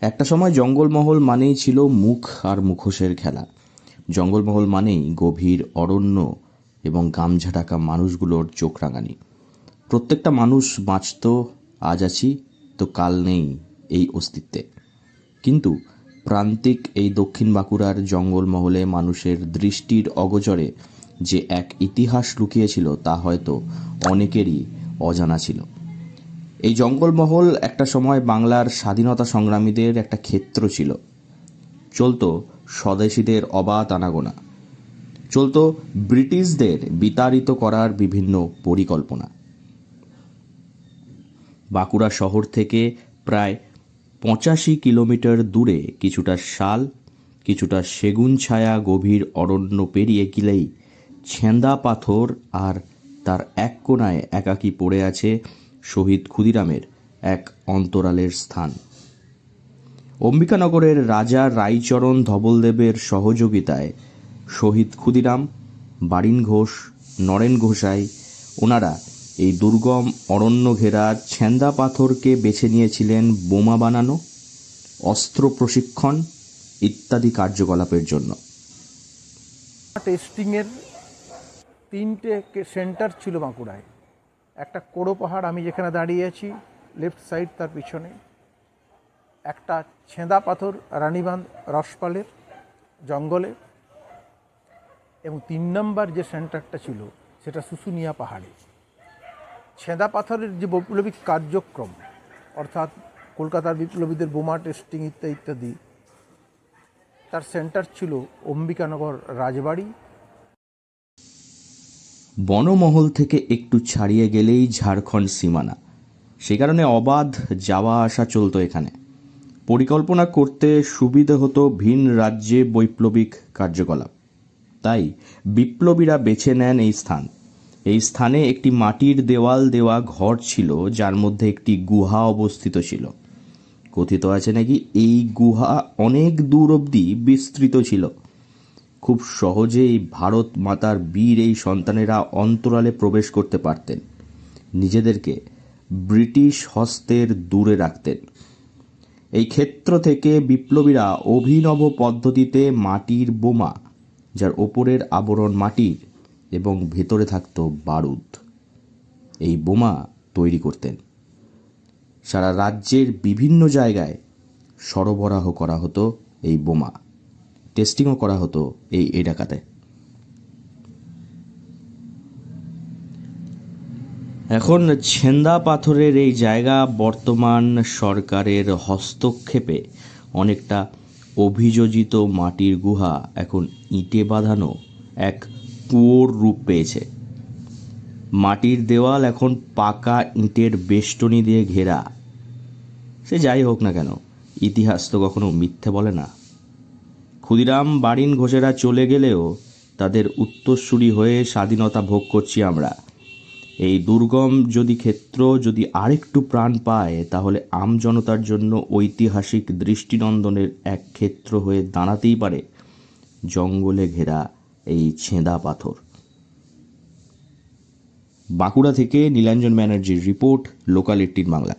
একটা সময় জঙ্গলমহল মানেই ছিল মুখ আর মুখোশের খেলা। জঙ্গলমহল মানেই গভীর অরণ্য এবং গামছা ঢাকা মানুষগুলোর চোখ রাঙানি। প্রত্যেকটা মানুষ বাঁচত, আজ আছি তো কাল নেই এই অস্তিত্বে। কিন্তু প্রান্তিক এই দক্ষিণ বাঁকুড়ার জঙ্গলমহলে মানুষের দৃষ্টির অগোচরে যে এক ইতিহাস লুকিয়েছিল তা হয়তো অনেকেরই অজানা ছিল। এই জঙ্গলমহল একটা সময় বাংলার স্বাধীনতা সংগ্রামীদের একটা ক্ষেত্র ছিল। চলতো স্বদেশীদের অবাধ আনাগোনা, চলতো ব্রিটিশদের বিতাড়িত করার বিভিন্ন পরিকল্পনা। বাঁকুড়া শহর থেকে প্রায় 85 কিলোমিটার দূরে কিছুটা শাল, কিছুটা সেগুন ছায়া গভীর অরণ্য পেরিয়ে গেলেই ছেঁদা পাথর, আর তার এক কোণায় একাকী পড়ে আছে শহীদ ক্ষুদিরামের এক অন্তরালের স্থান। অম্বিকানগরের রাজা রাইচরণ ধবলদেবের সহযোগিতায় শহীদ ক্ষুদিরাম, বারিন ঘোষ, নরেন গোসাই ওনারা এই দুর্গম অরণ্য ঘেরা ছেঁদা পাথরকে বেছে নিয়েছিলেন বোমা বানানো, অস্ত্র প্রশিক্ষণ ইত্যাদি কার্যকলাপের জন্য। টেস্টিংয়ের 3টে সেন্টার ছিল বাঁকুড়ায়। একটা কোড়ো পাহাড়, আমি যেখানে দাঁড়িয়ে আছি লেফট সাইড তার পিছনে, একটা ছেঁদা পাথর রানীবাঁধ রসপালের জঙ্গলে, এবং 3 নম্বর যে সেন্টারটা ছিল সেটা শুশুনিয়া পাহাড়ে। ছেঁদা পাথরের যে বৈপ্লবিক কার্যক্রম, অর্থাৎ কলকাতার বিপ্লবীদের বোমা টেস্টিং ইত্যাদি ইত্যাদি, তার সেন্টার ছিল অম্বিকানগর রাজবাড়ি। বনমহল থেকে একটু ছাড়িয়ে গেলেই ঝাড়খণ্ড সীমানা, সে কারণে অবাধ যাওয়া আসা চলতো এখানে। পরিকল্পনা করতে সুবিধে হতো ভিন রাজ্যে বৈপ্লবিক কার্যকলাপ, তাই বিপ্লবীরা বেছে নেন এই স্থান। এই স্থানে একটি মাটির দেওয়াল দেওয়া ঘর ছিল, যার মধ্যে একটি গুহা অবস্থিত ছিল। কথিত আছে নাকি এই গুহা অনেক দূর অবধি বিস্তৃত ছিল। খুব সহজেই ভারত মাতার বীর এই সন্তানেরা অন্তরালে প্রবেশ করতে পারতেন, নিজেদেরকে ব্রিটিশ হস্তের দূরে রাখতেন। এই ক্ষেত্র থেকে বিপ্লবীরা অভিনব পদ্ধতিতে মাটির বোমা, যার ওপরের আবরণ মাটির এবং ভেতরে থাকত বারুদ, এই বোমা তৈরি করতেন। সারা রাজ্যের বিভিন্ন জায়গায় সরবরাহ করা হতো এই বোমা, টেস্টিংও করা হতো এই এলাকাতে। এখন ছেঁদা পাথরের এই জায়গা বর্তমান সরকারের হস্তক্ষেপে অনেকটা অভিযোজিত মাটির গুহা এখন ইটে বাঁধানো এক কুয়োর রূপ পেয়েছে। মাটির দেওয়াল এখন পাকা ইটের বেষ্টনী দিয়ে ঘেরা। সে যাই হোক না কেন, ইতিহাস তো কখনো মিথ্যে বলে না। ক্ষুদিরাম, বারিন ঘোষেরা চলে গেলেও তাদের উত্তরসূরি হয়ে স্বাধীনতা ভোগ করছি আমরা। এই দুর্গম ক্ষেত্র যদি আরেকটু প্রাণ পায়, তাহলে আমজনতার জন্য ঐতিহাসিক দৃষ্টিনন্দনের এক ক্ষেত্র হয়ে দাঁড়াতেই পারে জঙ্গলে ঘেরা এই ছেঁদা পাথর। বাঁকুড়া থেকে নীলাঞ্জন ব্যানার্জির রিপোর্ট, লোকাল 18 বাংলা।